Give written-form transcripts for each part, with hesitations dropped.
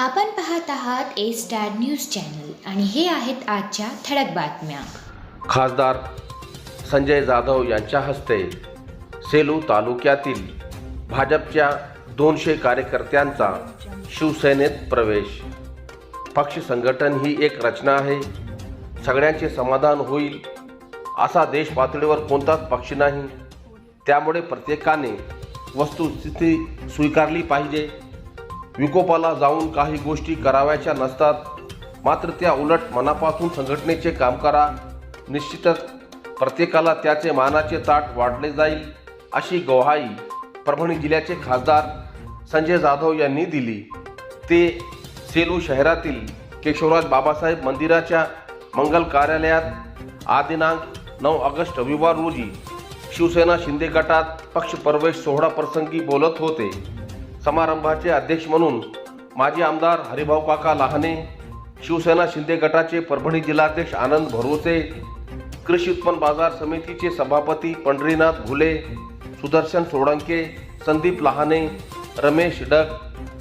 आपण पाहत आहात ए स्टार न्यूज चॅनल आणि हे आहेत आजच्या ठळक बातम्या. खासदार संजय जाधव यांच्या हस्ते सेलू तालुक्यातील भाजपच्या 200 कार्यकर्त्यांचा शिवसेनेत प्रवेश. पक्ष संघटन ही एक रचना आहे. सगळ्यांचे समाधान होईल असा देश पातळीवर कोणताच पक्ष नाही. त्यामुळे प्रत्येकाने वस्तुस्थिती स्वीकारली पाहिजे. विकोपाला जाऊन काही गोष्टी कराव्याच्या नसतात, मात्र त्या उलट मनापासून संघटनेचे काम करा. निश्चितच प्रत्येकाला त्याचे मानाचे ताट वाढले जाईल अशी ग्वाही परभणी जिल्ह्याचे खासदार संजय जाधव यांनी दिली. ते सेलू शहरातील केशवराज बाबासाहेब मंदिराच्या मंगल कार्यालयात आज दिनांक 9 ऑगस्ट रविवार रोजी शिवसेना शिंदे गटात पक्ष प्रवेश सोहळा प्रसंगी बोलत होते. समारंभाचे अध्यक्ष म्हणून माजी आमदार हरिभाऊ काका लहाने, शिवसेना शिंदे गटाचे परभणी जिल्हाध्यक्ष आनंद भरोसे, कृषी उत्पन्न बाजार समितीचे सभापती पंढरीनाथ घुले, सुदर्शन सोळंके, संदीप लहाने, रमेश डग,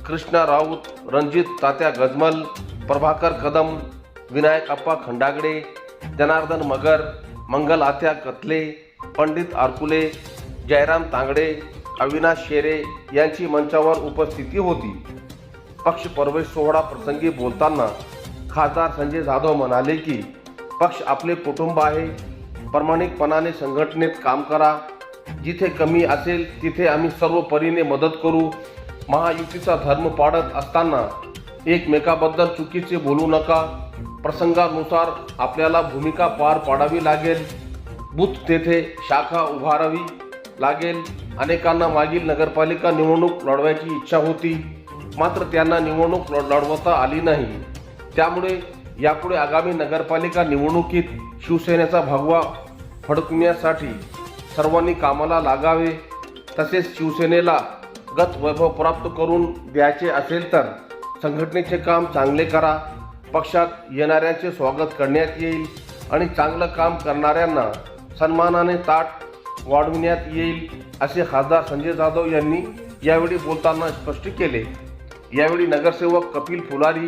कृष्णा राऊत, रणजित तात्या गजमल, प्रभाकर कदम, विनायक अप्पा खंडागडे, जनार्दन मगर, मंगल आत्या कतले, पंडित आरकुले, जयराम तांगडे, अविनाश शेरे यांची मंचावर उपस्थिती होती. पक्ष प्रवेश सोहळा प्रसंगी बोलताना खासदार संजय जाधव म्हणाले की पक्ष आपले कुटुंब आहे. प्रामाणिकपणाने संघटनेत काम करा. जिथे कमी असेल तिथे आम्ही सर्व परीने मदत करू. महायुतीचा धर्म पाळत असताना एकमेकाबद्दल चुकीचे बोलू नका. प्रसंगानुसार आपल्याला भूमिका पार पाडावी लागेल. बूथ तेथे शाखा उभारावी लागेल. अनेकांना मागील नगरपालिका निवडणूक लढवायची इच्छा होती, मात्र त्यांना निवडणूक लढवता आली नाही. त्यामुळे यापुढे आगामी नगरपालिका निवडणुकीत शिवसेनेचा भगवा फडकविण्यासाठी सर्वांनी कामाला लागावे. तसेच शिवसेनेला गत वैभव प्राप्त करून द्यायचे असेल तर संघटनेचे काम चांगले करा. पक्षात येणाऱ्यांचे स्वागत करण्यात येईल आणि चांगलं काम करणाऱ्यांना सन्मानाने ताट वाढविण्यात येईल असे खासदार संजय जाधव यांनी यावेळी बोलताना स्पष्ट केले. यावेळी नगरसेवक कपिल फुलारी,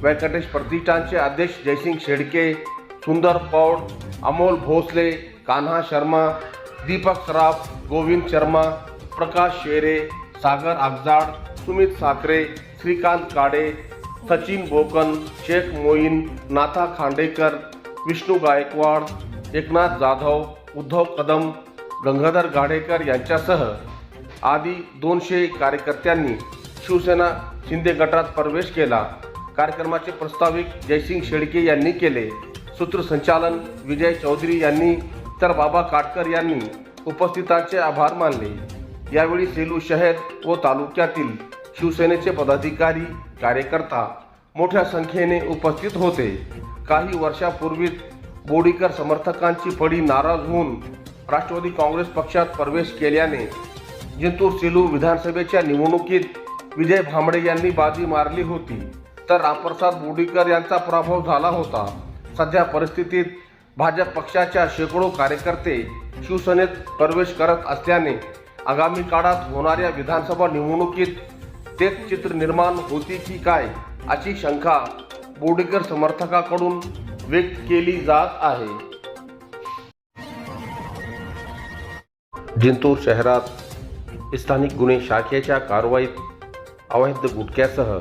व्यंकटेश प्रतिष्ठानचे अध्यक्ष जयसिंग शेडके, सुंदर पौड, अमोल भोसले, कान्हा शर्मा, दीपक सराफ, गोविंद शर्मा, प्रकाश शेरे, सागर आगजाड, सुमित साखरे, श्रीकांत काडे, सचिन बोकन, शेख मोईन, नाथा खांडेकर, विष्णू गायकवाड, एकनाथ जाधव, उद्धव कदम, गंगाधर गाडेकर यांच्यासह आदी 200 कार्यकर्त्यांनी शिवसेना शिंदे गटात प्रवेश केला. कार्यक्रमाचे प्रस्ताविक जयसिंग शेडके यांनी केले. सूत्रसंचालन विजय चौधरी यांनी तर बाबा काटकर यांनी उपस्थितांचे आभार मानले. यावेळी सेलू शहर व तालुक्यातील शिवसेनेचे पदाधिकारी, कार्यकर्ता मोठ्या संख्येने उपस्थित होते. काही वर्षापूर्वीच बोडीकर समर्थकांची फडी नाराज होऊन राष्ट्रवादी काँग्रेस पक्षात प्रवेश केल्याने जिंतूर सेलू विधानसभेच्या निवडणुकीत विजय भांबळे यांनी बाजी मारली होती, तर रामप्रसाद बोडीकर यांचा पराभव झाला होता. सध्या परिस्थितीत भाजप पक्षाच्या शेकडो कार्यकर्ते शिवसेनेत प्रवेश करत असल्याने आगामी काळात होणाऱ्या विधानसभा निवडणुकीत तेच चित्र निर्माण होती की काय अशी शंका बोडीकर समर्थकांकडून व्यक्त केली जात आहे. जिंतूर शहरात स्थानिक गुन्हे शाखेच्या कारवाईत अवैध गुटख्यासह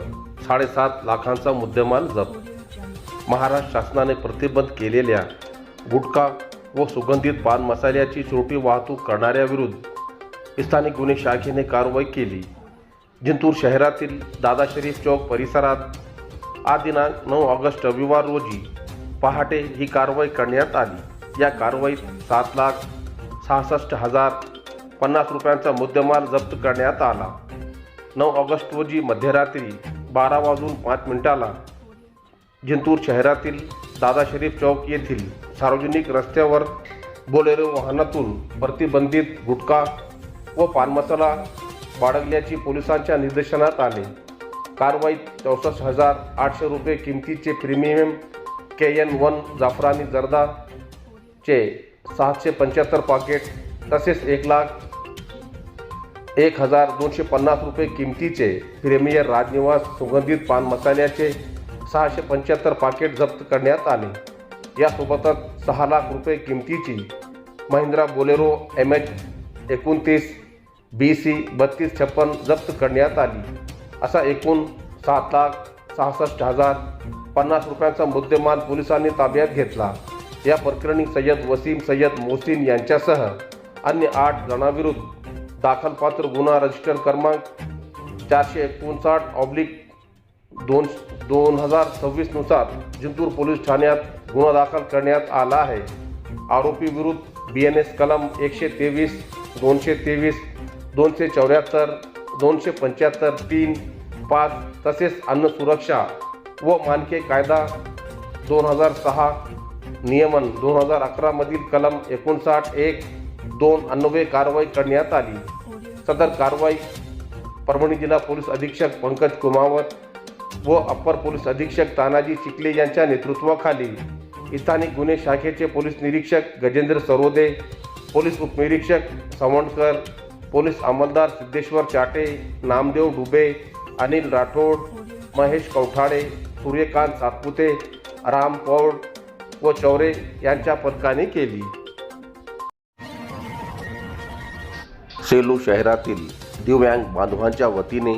7.5 लाखांचा मुद्देमाल जप्त. महाराष्ट्र शासनाने प्रतिबंध केलेल्या गुटखा व सुगंधित पान मसाल्याची चोरटी वाहतूक करणाऱ्याविरुद्ध स्थानिक गुन्हे शाखेने कारवाई केली. जिंतूर शहरातील दादा शरीफ चौक परिसरात आज दिनांक 9 ऑगस्ट रविवार रोजी पहाटे ही कारवाई करण्यात आली. या कारवाईत 7,66,050 रुपयांचा मुद्देमाल जप्त करण्यात आला. 9 ऑगस्ट रोजी मध्यरात्री 12:05 जिंतूर शहरातील दादा शरीफ चौक येथील सार्वजनिक रस्त्यावर बोलेरो वाहनातून प्रतिबंधित गुटखा व पानमसाला बाळगल्याची पोलिसांच्या निदर्शनात आले. कारवाईत 64,800 रुपये किमतीचे प्रीमियम KN1 जाफरानी जर्दाचे 775 पॉकेट तसेच 1,00,000 1250 रुपये किमतीचे प्रीमियर राजनिवास सुगंधित पान मसाल्याचे 675 पाकिट जप्त करण्यात आले. यासोबतच 6 लाख रुपये किमतीची महिंद्रा बोलेरो MH29 BC 3256 जप्त करण्यात आली. असा एकूण 7,66,050 रुपयांचा मुद्देमाल पोलिसांनी ताब्यात घेतला. या प्रकरणी सय्यद वसीम सय्यद मोहसिन यांच्यासह अन्य 8 जणांविरुद्ध दाखलपात्र गुन्हा रजिस्टर क्रमांक 459/2026 नुसार जिंतूर पोलीस ठाण्यात गुन्हा दाखल करण्यात आला आहे. आरोपी विरुद्ध BNS कलम 123, 223, 274, 275, 3, 5 तसेच अन्न सुरक्षा व मानके कायदा 2006 नियमन 2011 मधील कलम 59(1), 2 अन्वये कारवाई करण्यात आली. सदर कारवाई परभणी जिल्हा पोलीस अधीक्षक पंकज कुमावत व अप्पर पोलीस अधीक्षक तानाजी चिखले यांच्या नेतृत्वाखाली स्थानिक गुन्हे शाखेचे पोलीस निरीक्षक गजेंद्र सरोदे, पोलीस उपनिरीक्षक सावंतकर, पोलीस अंमलदार सिद्धेश्वर चाटे, नामदेव डुबे, अनिल राठोड, महेश कौठाडे, सूर्यकांत सातपुते, राम पौड व चौरे यांच्या पथकाने केली. सेलू शहरातील दिव्यांग बांधवांच्या वतीने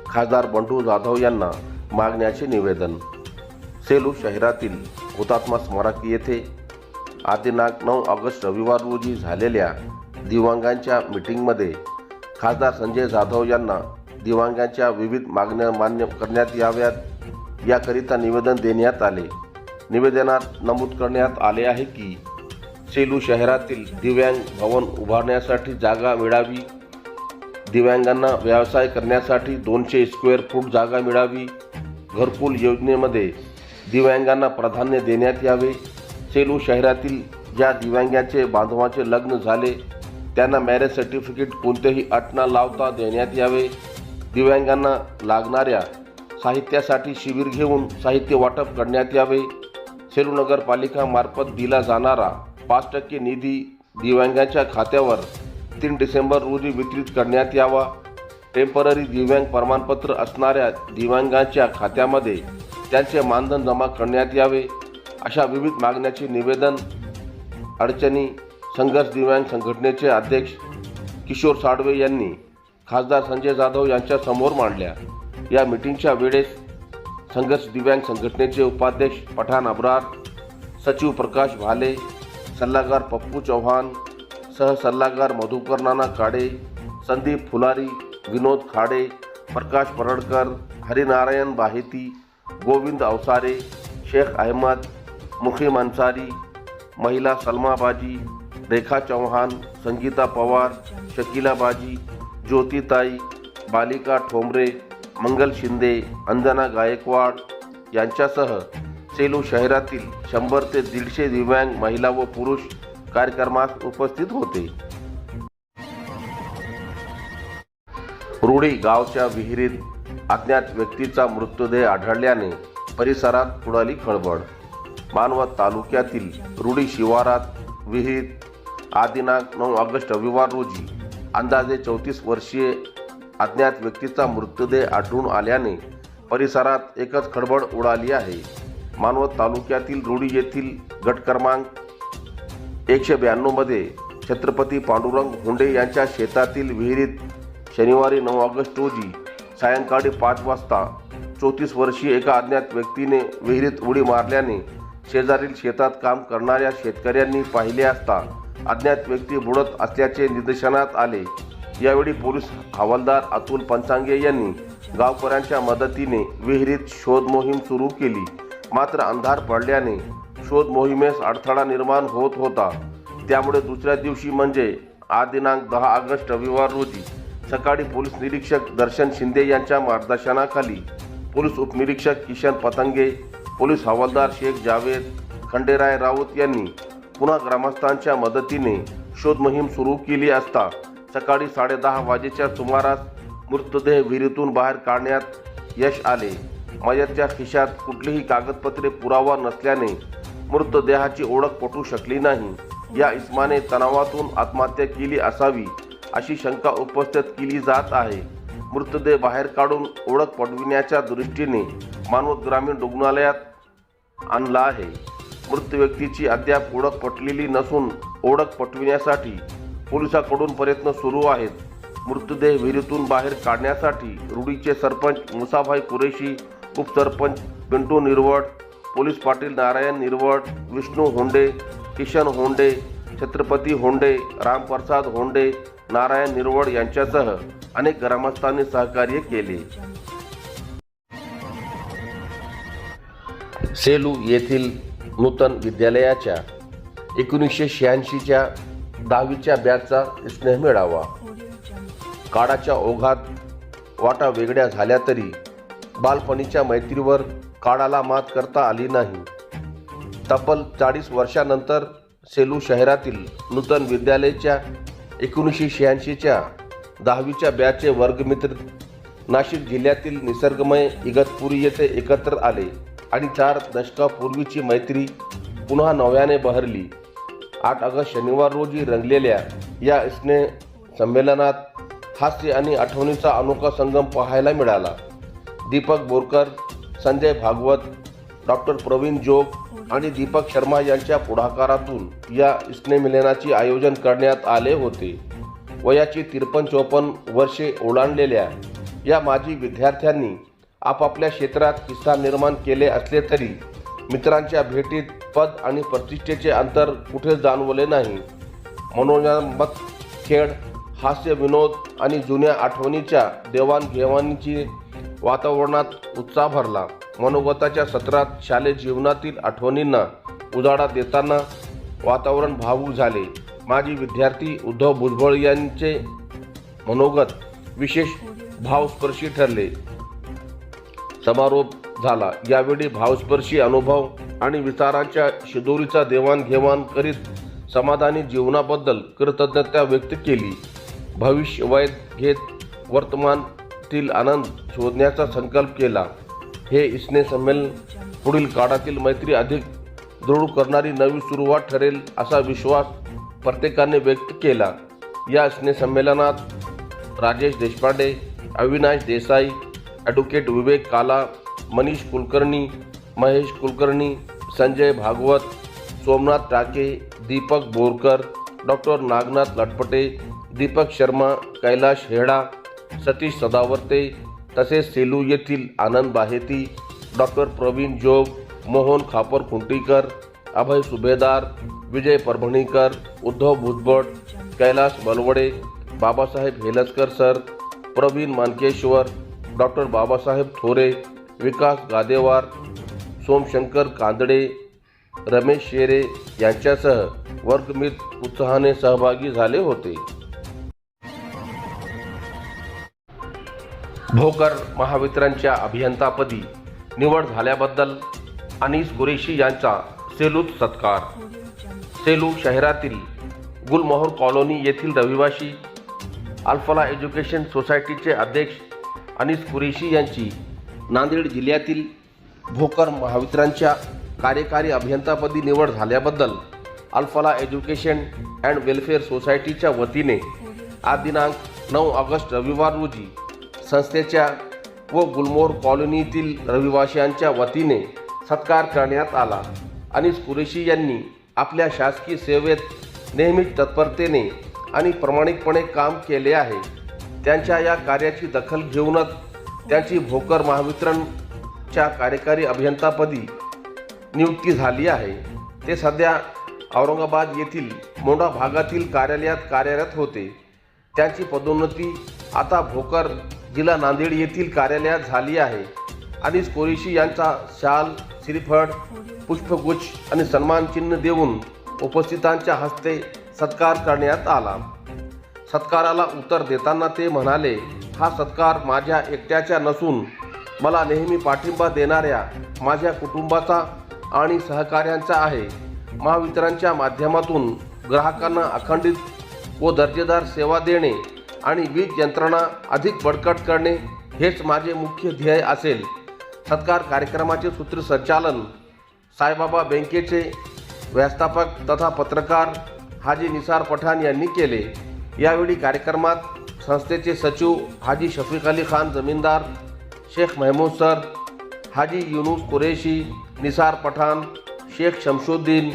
खासदार बंडू जाधव यांना मागण्याचे निवेदन. सेलू शहरातील हुतात्मा स्मारक येथे दिनांक 9 ऑगस्ट रविवार रोजी झालेल्या दिव्यांगांच्या मीटिंगमध्ये खासदार संजय जाधव यांना दिव्यांगांच्या विविध मागण्या मान्य करण्यात याव्यात याकरिता निवेदन देण्यात आले. निवेदनात नमूद करण्यात आले आहे की सेलू शहरातील दिव्यांग भवन उभारण्यासाठी जागा मिळावी, दिव्यांगांना व्यवसाय करण्यासाठी 200 स्क्वेअर फूट जागा मिळावी, घरकुल योजनेमध्ये दिव्यांगांना प्राधान्य देण्यात यावे, सेलू शहरातील ज्या दिव्यांगांचे बांधवांचे लग्न झाले त्यांना मॅरेज सर्टिफिकेट कोणत्याही अट न लावता देण्यात यावे, दिव्यांगांना लागणाऱ्या साहित्यासाठी शिबिर घेऊन साहित्य वाटप करण्यात यावे, सेलू नगरपालिका मार्फत दिला जाणारा 5% निधी दिव्यांगांच्या खात्यावर 3 डिसेंबर रोजी वितरित करण्यात यावा, टेम्पररी दिव्यांग प्रमाणपत्र असणाऱ्या दिव्यांगांच्या खात्यामध्ये त्यांचे मानधन जमा करण्यात यावे, अशा विविध मागण्याचे निवेदन अडचणी संघर्ष दिव्यांग संघटनेचे अध्यक्ष किशोर साडवे यांनी खासदार संजय जाधव यांच्या समोर मांडल्या. या मीटिंगच्या वेळेस संघर्ष दिव्यांग संघटनेचे उपाध्यक्ष पठाण अब्रार, सचिव प्रकाश भाले, सल्लागार पप्पू चव्हाण, सहसल्लागार मधुकर नाना काडे, संदीप फुलारी, विनोद खाडे, प्रकाश परडकर, हरिनारायण बाहेती, गोविंद अवसारे, शेख अहमद, मुखीम अन्सारी, महिला सलमा बाजी, रेखा चौहान, संगीता पवार, शकीला बाजी, ज्योतिताई, बालिका ठोंबरे, मंगल शिंदे, अंजना गायकवाड यांच्यासह सेलू शहरातील 100 ते 150 दिव्यांग महिला व पुरुष कार्यक्रमास उपस्थित होते. रुडी गावच्या विहिरीत अज्ञात व्यक्तीचा मृतदेह आढळल्याने परिसरात उडाली खळबळ. मानवत तालुक्यातील रुडी शिवारात विहिरीत दिनांक 9 ऑगस्ट रविवार रोजी अंदाजे 34 वर्षीय अज्ञात व्यक्तीचा मृतदेह आढळून आल्याने परिसरात एकच खळबळ उडाली आहे. मानवत तालुक्यातील रुडी येथील गट क्रमांक 192 मध्ये छत्रपती पांडुरंग हुंडे यांच्या शेतातील विहिरीत शनिवारी 9 ऑगस्ट रोजी सायंकाळी 5 वाजता 34 वर्षीय एका अज्ञात व्यक्तीने विहिरीत उडी मारल्याने शेजारील शेतात काम करणाऱ्या शेतकऱ्यांनी पाहिले असता अज्ञात व्यक्ती बुडत असल्याचे निदर्शनास आले. यावेळी पोलीस हवालदार अतुल पंचांगे यांनी गावकऱ्यांच्या मदतीने विहिरीत शोध मोहीम सुरू केली. मात्र अंधार पडल्याने शोध मोहिमेस अडथळा निर्माण होत होता. त्यामुळे दुसऱ्या दिवशी म्हणजे दिनांक 10 ऑगस्ट रविवार रोजी सकाळी पोलीस निरीक्षक दर्शन शिंदे यांच्या मार्गदर्शनाखाली पोलीस उपनिरीक्षक किशन पतंगे, पोलीस हवालदार शेख जावेद, खंडेराय राऊत यांनी पुन्हा ग्रामस्थांच्या मदतीने शोध मोहीम सुरू केली असता सकाळी 10:30 वाजेच्या सुमारास मृतदेह विहिरीतून बाहेर काढण्यात यश आले. मयतच्या खिशात कुठलीही कागदपत्रे पुरावा नसल्याने मृतदेहाची ओळख पटू शकली नाही. या इसमाने तणावातून आत्महत्या केली असावी अशी शंका उपस्थित केली जात आहे. मृतदेह बाहेर काढून ओळख पटविण्याच्या दृष्टीने मानवत ग्रामीण रुग्णालयात आणला आहे. मृत व्यक्तीची अद्याप ओळख पटलेली नसून ओळख पटविण्यासाठी पोलिसांकडून प्रयत्न सुरू आहेत. मृतदेह विहिरीतून बाहेर काढण्यासाठी रुडीचे सरपंच मुसाभाई कुरेशी, उपसरपंच पिंटू निरवड, पोलीस पाटील नारायण निरवड, विष्णू होंडे, किशन होंडे, छत्रपती होंडे, रामप्रसाद होंडे, नारायण निरवड यांच्यासह अनेक ग्रामस्थांनी सहकार्य केले. सेलू येथील नूतन विद्यालयाच्या 1986च्या 10वीच्या बॅचचा स्नेह मेळावा. काळाच्या ओघात वाटा वेगळ्या झाल्या तरी बालपणीच्या मैत्रीवर काळाला मात करता आली नाही. तब्बल 40 वर्षानंतर सेलू शहरातील नूतन विद्यालयाच्या 1986च्या 10वीच्या बॅचचे वर्गमित्र नाशिक जिल्ह्यातील निसर्गमय इगतपुरी येथे एकत्र आले आणि 4 दशकापूर्वीची मैत्री पुन्हा नव्याने बहरली. 8 ऑगस्ट शनिवार रोजी रंगलेल्या या स्नेह संमेलनात हास्य आणि आठवणीचा अनोखा संगम पाहायला मिळाला. दीपक बोरकर, संजय भागवत, डॉक्टर प्रवीण जोग आणि दीपक शर्मा यांच्या पुढाकारातून या स्नेहमिलनाचे आयोजन करण्यात आले होते. वयाची 53-54 वर्षे ओलांडलेल्या या माजी विद्यार्थ्यांनी आपापल्या क्षेत्रात किस्सा निर्माण केले असले तरी मित्रांच्या भेटीत पद आणि प्रतिष्ठेचे अंतर कुठे जाणवले नाही. मनोरंजनात्मक खेळ, हास्य, विनोद आणि जुन्या आठवणीच्या देवाणघेवाणीची वातावरणात उत्साह भरला. मनोगताच्या सत्रात शालेय जीवनातील आठवणींना उजाळा देताना वातावरण भावूक झाले. माजी विद्यार्थी उद्धव भुजबळ यांचे मनोगत विशेष भावस्पर्शी ठरले. समारोप झाला. यावेळी भावस्पर्शी अनुभव आणि विचारांच्या शिदोरीचा देवाणघेवाण करीत समाधानी जीवनाबद्दल कृतज्ञता व्यक्त केली. भविष्य वैध घेत वर्तमानातील आनंद शोधण्याचा संकल्प केला. हे स्नेह संमेलन पुढील काळातील मैत्री अधिक दृढ करणारी नवी सुरुवात ठरेल असा विश्वास प्रत्येकाने व्यक्त केला. या स्नेह संमेलनात राजेश देशपांडे, अविनाश देसाई, ॲडव्होकेट विवेक काला, मनीष कुलकर्णी, महेश कुलकर्णी, संजय भागवत, सोमनाथ टाके, दीपक बोरकर, डॉक्टर नागनाथ लटपटे, दीपक शर्मा, कैलाश हेडा, सतीश सदावर्ते तसेच सेलू येथील आनंद बाहेती, डॉक्टर प्रवीण जोग, मोहन खापर खुंटीकर, अभय सुभेदार, विजय परभणीकर, उद्धव भुजबळ, कैलास बलवडे, बाबासाहेब हेलसकर सर, प्रवीण मानकेश्वर, डॉक्टर बाबासाहेब थोरे, विकास गादेवार, सोमशंकर कांदडे, रमेश शेरे यांच्यासह वर्गमित्र उत्साहाने सहभागी झाले होते. भोकर महावितरणच्या अभियंतापदी निवड झाल्याबद्दल अनीस कुरेशी यांचा सेलूत सत्कार. सेलू शहरातील गुलमोहर कॉलनी येथील रहिवासी अल्फला एज्युकेशन सोसायटीचे अध्यक्ष अनीस कुरेशी यांची नांदेड जिल्ह्यातील भोकर महावितरणच्या कार्यकारी अभियंतापदी निवड झाल्याबद्दल अल्फला एज्युकेशन अँड वेलफेअर सोसायटीच्या वतीने आज दिनांक 9 ऑगस्ट रविवार रोजी संस्थेच्या व गुलमोहर कॉलनीतील रहिवाशांच्या वतीने सत्कार करण्यात आला. अनीस कुरेशी यांनी आपल्या शासकीय सेवेत नेहमीच तत्परतेने आणि प्रामाणिकपणे काम केले आहे. त्यांच्या या कार्याची दखल घेऊनच त्यांची भोकर महावितरणच्या कार्यकारी अभियंतापदी नियुक्ती झाली आहे. ते सध्या औरंगाबाद येथील मोंढा भागातील कार्यालयात कार्यरत होते. त्यांची पदोन्नती आता भोकर जिल्हा नांदेड येथील कार्यालयात झाली आहे. अनीस कुरेशी यांचा शाल, श्रीफळ, पुष्पगुच्छ आणि सन्मानचिन्ह देऊन उपस्थितांच्या हस्ते सत्कार करण्यात आला. सत्काराला उत्तर देताना ते म्हणाले, हा सत्कार माझ्या एकट्याचा नसून मला नेहमी पाठिंबा देणाऱ्या माझ्या कुटुंबाचा आणि सहकाऱ्यांचा आहे. महावितरणच्या माध्यमातून ग्राहकांना अखंडित व दर्जेदार सेवा देणे आणि वीज यंत्रणा अधिक बळकट करणे हेच माझे मुख्य ध्येय असेल. सत्कार कार्यक्रमाचे सूत्रसंचालन साईबाबा बँकेचे व्यवस्थापक तथा पत्रकार हाजी निसार पठाण यांनी केले. यावेळी कार्यक्रमात संस्थेचे सचिव हाजी शफीक अली खान जमीनदार, शेख महमूद सर, हाजी युनुस कुरेशी, निसार पठाण, शेख शमशुद्दीन,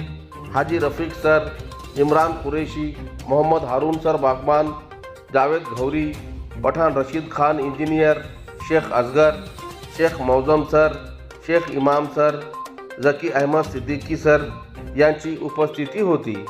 हाजी रफीक सर, इमरान कुरेशी, मोहम्मद हारून सर बागबान, जावेद घौरी, पठाण रशीद खान इंजिनियर, शेख असगर, शेख मौजम सर, शेख इमाम सर, जकी अहमद सिद्दीकी सर यांची उपस्थिती होती.